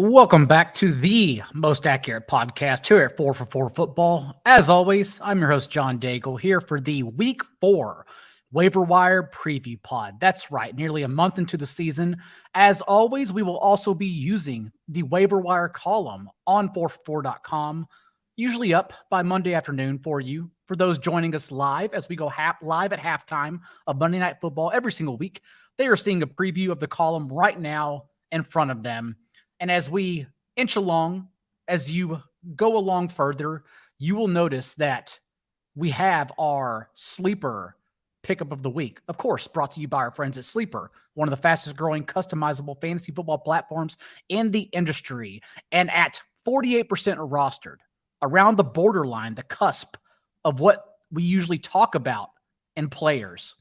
Welcome back to the most accurate podcast here at 4for4 Football. As always, I'm your host, John Daigle, here for the Week 4 Waiver Wire Preview Pod. That's right, nearly a month into the season. As always, we will also be using the Waiver Wire column on 4for4.com, usually up by Monday afternoon for you. For those joining us live, as we go live at halftime of Monday Night Football every single week, they are seeing a preview of the column right now in front of them. And as we inch along, as you go along further, you will notice that we have our Sleeper pickup of the week. Of course, brought to you by our friends at Sleeper, one of the fastest growing customizable fantasy football platforms in the industry. And at 48% rostered, around the borderline, the cusp of what we usually talk about in players,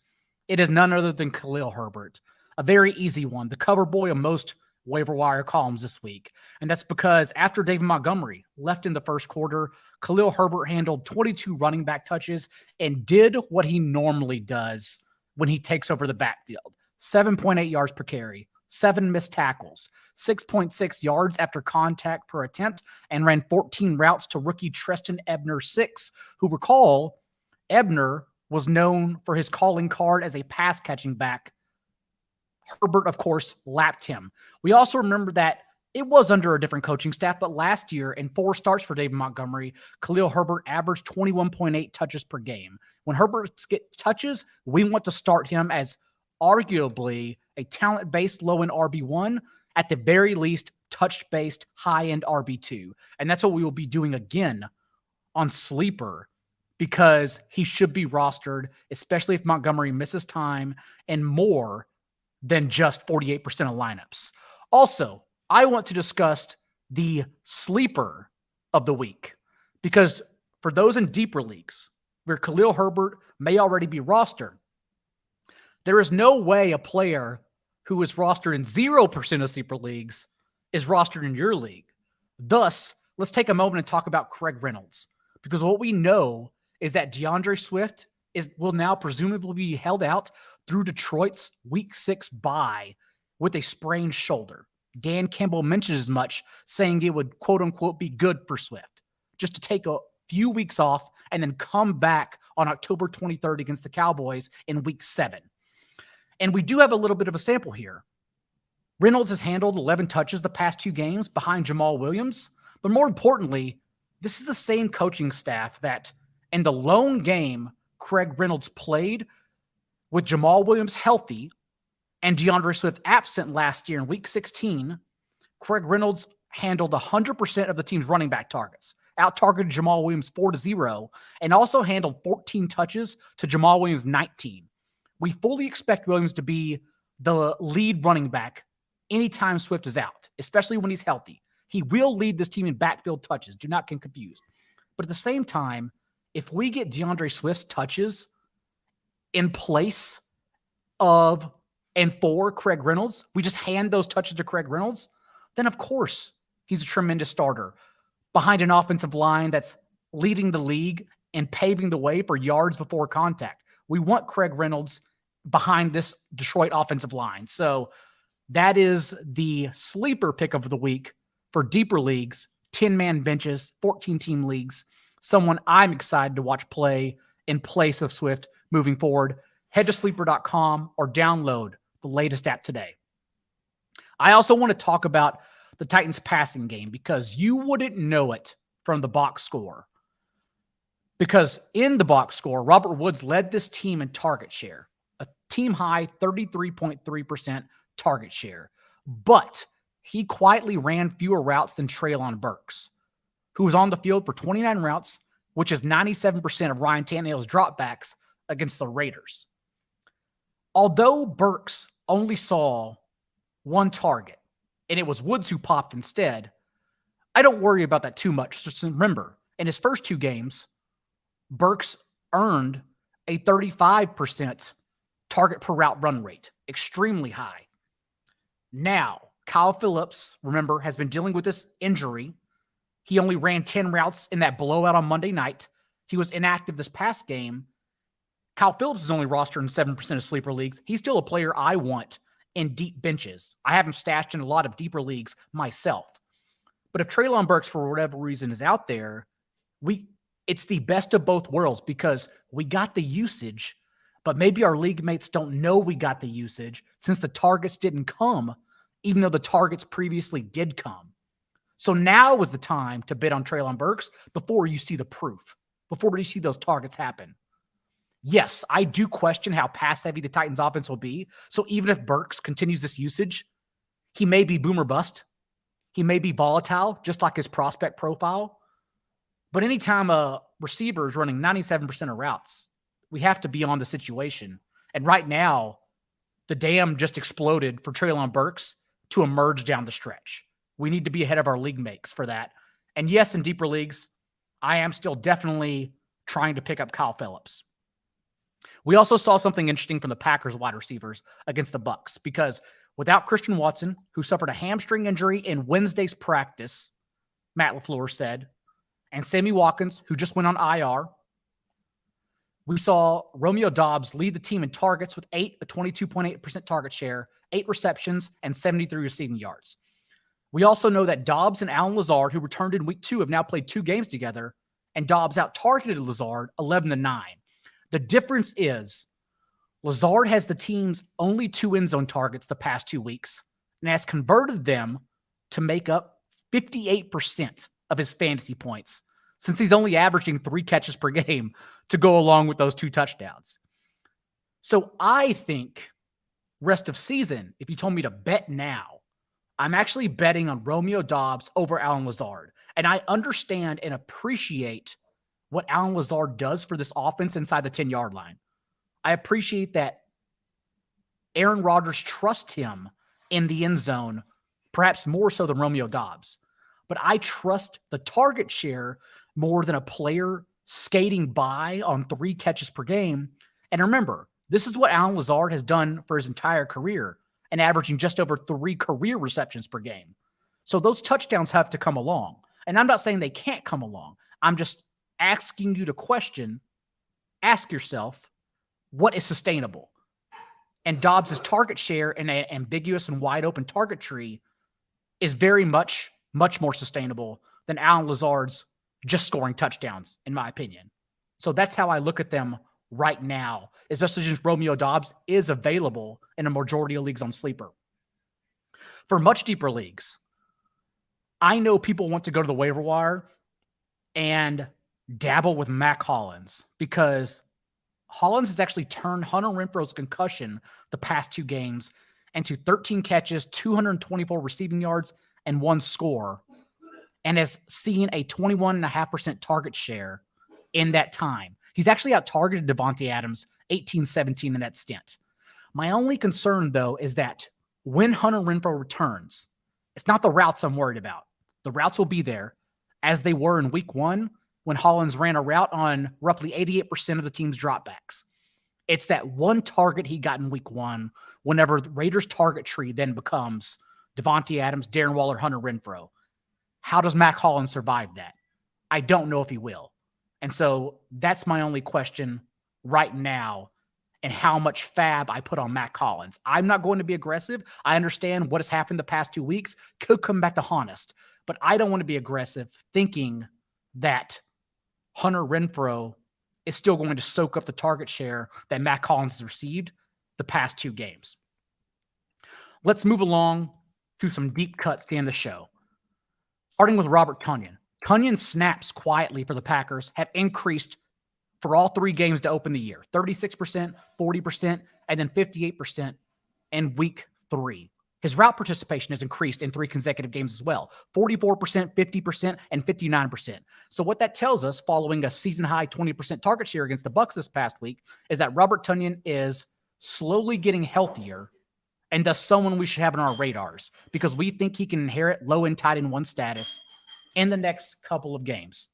it is none other than Khalil Herbert. A very easy one, the cover boy of most waiver wire columns this week. And that's because after David Montgomery left in the first quarter, Khalil Herbert handled 22 running back touches and did what he normally does when he takes over the backfield. 7.8 yards per carry, 7 missed tackles, 6.6 yards after contact per attempt, and ran 14 routes to rookie Treston Ebner 6, who, recall, Ebner was known for his calling card as a pass-catching back. Herbert, of course, lapped him. We also remember that it was under a different coaching staff, but last year, in 4 starts for David Montgomery, Khalil Herbert averaged 21.8 touches per game. When Herbert gets touches, we want to start him as arguably a talent-based low-end RB1, at the very least, touch-based high-end RB2. And that's what we will be doing again on Sleeper, because he should be rostered, especially if Montgomery misses time and more than just 48% of lineups. Also, I want to discuss the sleeper of the week, because for those in deeper leagues where Khalil Herbert may already be rostered, there is no way a player who is rostered in 0% of sleeper leagues is rostered in your league. Thus, let's take a moment and talk about Craig Reynolds, because what we know is that DeAndre Swift will now presumably be held out through Detroit's Week 6 bye with a sprained shoulder. Dan Campbell mentioned as much, saying it would, quote-unquote, be good for Swift just to take a few weeks off and then come back on October 23rd against the Cowboys in Week 7. And we do have a little bit of a sample here. Reynolds has handled 11 touches the past 2 games behind Jamal Williams, but more importantly, this is the same coaching staff that in the lone game Craig Reynolds played with Jamal Williams healthy and DeAndre Swift absent last year in Week 16, Craig Reynolds handled 100% of the team's running back targets, out-targeted Jamal Williams 4-0, and also handled 14 touches to Jamal Williams 19. We fully expect Williams to be the lead running back anytime Swift is out, especially when he's healthy. He will lead this team in backfield touches. Do not get confused. But at the same time, if we get DeAndre Swift's touches in place of and for Craig Reynolds, we just hand those touches to Craig Reynolds, then of course he's a tremendous starter behind an offensive line that's leading the league and paving the way for yards before contact. We want Craig Reynolds behind this Detroit offensive line. So that is the sleeper pick of the week for deeper leagues, 10-man benches, 14-team leagues, someone I'm excited to watch play in place of Swift moving forward. Head to sleeper.com or download the latest app today. I also want to talk about the Titans passing game, because you wouldn't know it from the box score. Because in the box score, Robert Woods led this team in target share, a team high 33.3% target share. But he quietly ran fewer routes than Treylon Burks, who was on the field for 29 routes, which is 97% of Ryan Tannehill's dropbacks against the Raiders. Although Burks only saw one target, and it was Woods who popped instead, I don't worry about that too much. Just remember, in his first 2 games, Burks earned a 35% target per route run rate, extremely high. Now, Kyle Phillips, remember, has been dealing with this injury. He only ran 10 routes in that blowout on Monday night. He was inactive this past game. Kyle Phillips is only rostered in 7% of sleeper leagues. He's still a player I want in deep benches. I have him stashed in a lot of deeper leagues myself. But if Treylon Burks, for whatever reason, is out there, it's the best of both worlds because we got the usage, but maybe our league mates don't know we got the usage since the targets didn't come, even though the targets previously did come. So now is the time to bid on Treylon Burks before you see the proof, before you see those targets happen. Yes, I do question how pass-heavy the Titans' offense will be. So even if Burks continues this usage, he may be boom or bust. He may be volatile, just like his prospect profile. But anytime a receiver is running 97% of routes, we have to be on the situation. And right now, the dam just exploded for Treylon Burks to emerge down the stretch. We need to be ahead of our league mates for that. And yes, in deeper leagues, I am still definitely trying to pick up Kyle Phillips. We also saw something interesting from the Packers wide receivers against the Bucs because without Christian Watson, who suffered a hamstring injury in Wednesday's practice, Matt LaFleur said, and Sammy Watkins, who just went on IR, we saw Romeo Doubs lead the team in targets with a 22.8% target share, 8 receptions, and 73 receiving yards. We also know that Doubs and Allen Lazard, who returned in week 2, have now played 2 games together, and Doubs out-targeted Lazard 11-9. The difference is Lazard has the team's only 2 end zone targets the past 2 weeks and has converted them to make up 58% of his fantasy points since he's only averaging 3 catches per game to go along with those 2 touchdowns. So I think rest of season, if you told me to bet now, I'm actually betting on Romeo Doubs over Allen Lazard. And I understand and appreciate what Allen Lazard does for this offense inside the 10-yard line. I appreciate that Aaron Rodgers trusts him in the end zone, perhaps more so than Romeo Doubs. But I trust the target share more than a player skating by on 3 catches per game. And remember, this is what Allen Lazard has done for his entire career and averaging just over 3 career receptions per game. So those touchdowns have to come along. And I'm not saying they can't come along. I'm just asking you to ask yourself, what is sustainable? And Dobbs' target share in an ambiguous and wide open target tree is very much more sustainable than Allen Lazard's just scoring touchdowns, in my opinion. So that's how I look at them right now, especially since Romeo Doubs is available in a majority of leagues on Sleeper. For much deeper leagues, I know people want to go to the waiver wire and dabble with Mack Hollins because Hollins has actually turned Hunter Renfrow's concussion the past 2 games into 13 catches, 224 receiving yards, and 1 score, and has seen a 21.5% target share in that time. He's actually out-targeted Devontae Adams 18-17 in that stint. My only concern, though, is that when Hunter Renfrow returns, it's not the routes I'm worried about. The routes will be there, as they were in week 1, when Hollins ran a route on roughly 88% of the team's dropbacks. It's that one target he got in week 1 whenever the Raiders' target tree then becomes Devontae Adams, Darren Waller, Hunter Renfrow. How does Mack Hollins survive that? I don't know if he will. And so that's my only question right now, and how much FAAB I put on Mack Hollins. I'm not going to be aggressive. I understand what has happened the past 2 weeks could come back to haunt us, but I don't want to be aggressive thinking that Hunter Renfrow is still going to soak up the target share that Mack Hollins has received the past 2 games. Let's move along to some deep cuts to end the show. Starting with Robert Tonyan. Tonyan's snaps quietly for the Packers have increased for all 3 games to open the year. 36%, 40%, and then 58% in week 3. His route participation has increased in 3 consecutive games as well. 44%, 50%, and 59%. So what that tells us, following a season-high 20% target share against the Bucs this past week, is that Robert Tonyan is slowly getting healthier and thus someone we should have on our radars because we think he can inherit low-end tight end 1 status in the next couple of games.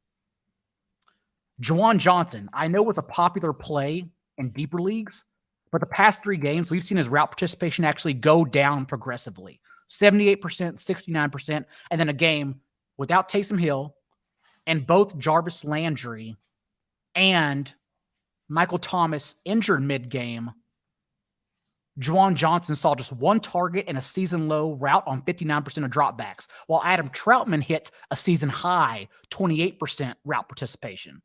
Juwan Johnson, I know it's a popular play in deeper leagues, but the past 3 games, we've seen his route participation actually go down progressively. 78%, 69%, and then a game without Taysom Hill and both Jarvis Landry and Michael Thomas injured mid-game. Juwan Johnson saw just 1 target and a season-low route on 59% of dropbacks, while Adam Troutman hit a season-high 28% route participation.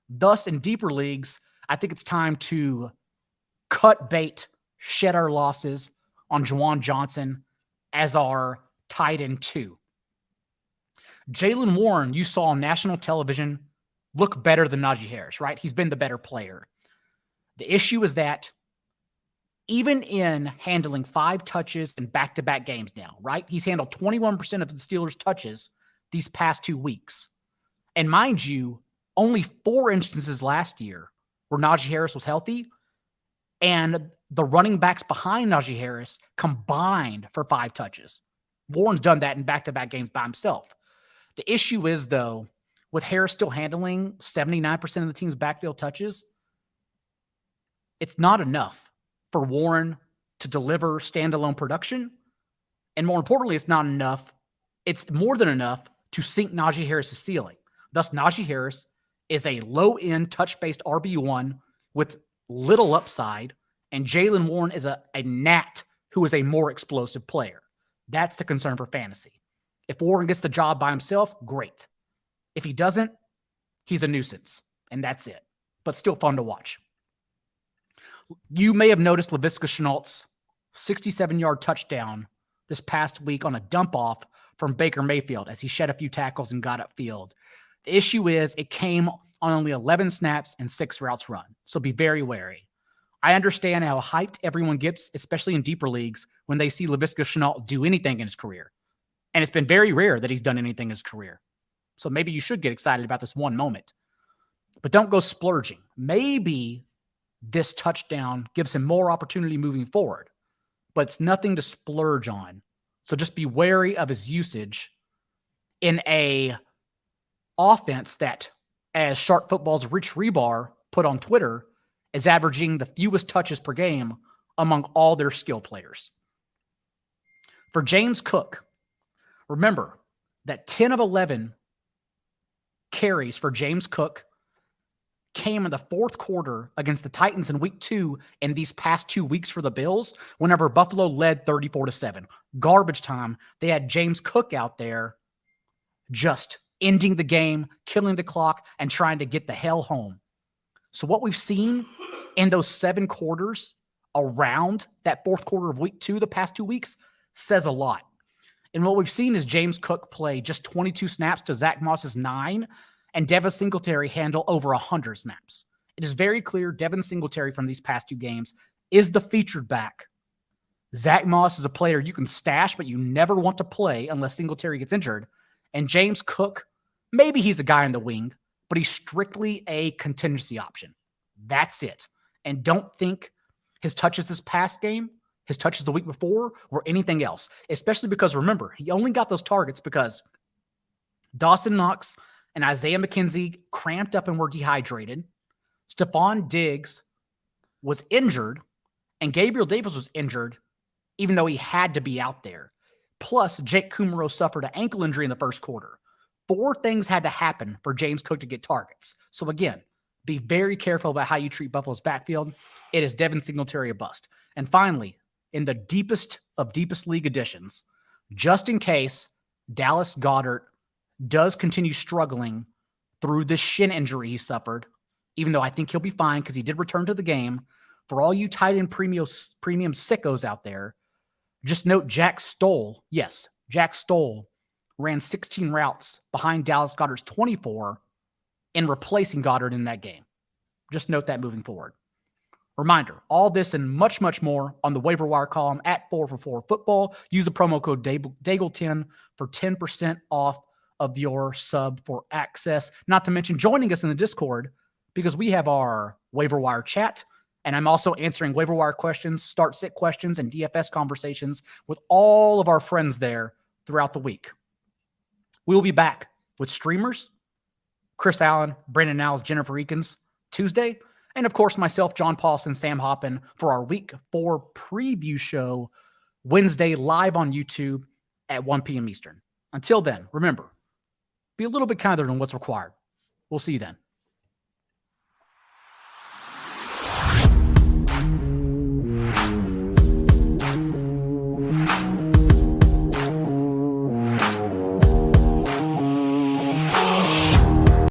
Thus, in deeper leagues, I think it's time to cut bait, shed our losses on Juwan Johnson as our tight end 2. Jaylen Warren, you saw on national television, look better than Najee Harris, right? He's been the better player. The issue is that even in handling 5 touches in back-to-back games now, right? He's handled 21% of the Steelers' touches these past 2 weeks. And mind you, only 4 instances last year where Najee Harris was healthy, and the running backs behind Najee Harris combined for 5 touches. Warren's done that in back-to-back games by himself. The issue is, though, with Harris still handling 79% of the team's backfield touches, it's not enough for Warren to deliver standalone production. And more importantly, it's not enough. It's more than enough to sink Najee Harris's ceiling. Thus, Najee Harris is a low-end touch-based RB1 with little upside, and Jaylen Warren is a gnat who is a more explosive player. That's the concern for fantasy. If Warren gets the job by himself, great. If he doesn't, he's a nuisance, and that's it. But still fun to watch. You may have noticed Laviska Shenault's 67-yard touchdown this past week on a dump-off from Baker Mayfield as he shed a few tackles and got upfield. The issue is it came on only 11 snaps and 6 routes run, so be very wary. I understand how hyped everyone gets, especially in deeper leagues, when they see Laviska Shenault do anything in his career. And it's been very rare that he's done anything in his career. So maybe you should get excited about this one moment. But don't go splurging. Maybe this touchdown gives him more opportunity moving forward, but it's nothing to splurge on. So just be wary of his usage in a offense that, as Sharp Football's Rich Rebar put on Twitter, is averaging the fewest touches per game among all their skill players. For James Cook, remember that 10 of 11 carries for James Cook came in the 4th quarter against the Titans in week 2 and these past 2 weeks for the Bills, whenever Buffalo led 34-7. Garbage time. They had James Cook out there just ending the game, killing the clock, and trying to get the hell home. So what we've seen in those 7 quarters around that 4th quarter of week 2 the past 2 weeks says a lot. And what we've seen is James Cook play just 22 snaps to Zach Moss's 9, and Devin Singletary handle over 100 snaps. It is very clear Devin Singletary from these past 2 games is the featured back. Zach Moss is a player you can stash, but you never want to play unless Singletary gets injured. And James Cook, maybe he's a guy in the wing, but he's strictly a contingency option. That's it. And don't think his touches this past game, his touches the week before, or anything else. Especially because, remember, he only got those targets because Dawson Knox and Isaiah McKenzie cramped up and were dehydrated. Stephon Diggs was injured, and Gabriel Davis was injured, even though he had to be out there. Plus, Jake Kumaro suffered an ankle injury in the 1st quarter. 4 things had to happen for James Cook to get targets. So again, be very careful about how you treat Buffalo's backfield. It is Devin Singletary a bust. And finally, in the deepest of deepest league additions, just in case Dallas Goedert does continue struggling through this shin injury he suffered, even though I think he'll be fine because he did return to the game. For all you tight end premium sickos out there, just note Jack Stoll. Yes, Jack Stoll ran 16 routes behind Dallas Goedert's 24 in replacing Goedert in that game. Just note that moving forward. Reminder, all this and much, much more on the waiver wire column at 4for4 Football. Use the promo code Daigle10 for 10% off of your sub for access. Not to mention joining us in the Discord because we have our waiver wire chat And I'm also answering waiver wire questions, start sit questions, and DFS conversations with all of our friends there throughout the week. We will be back with streamers, Chris Allen, Brandon Niles, Jennifer Eakins, Tuesday. And of course, myself, John Paulson, Sam Hoppin for our week 4 preview show Wednesday live on YouTube at 1 p.m. Eastern. Until then, remember, be a little bit kinder than what's required. We'll see you then.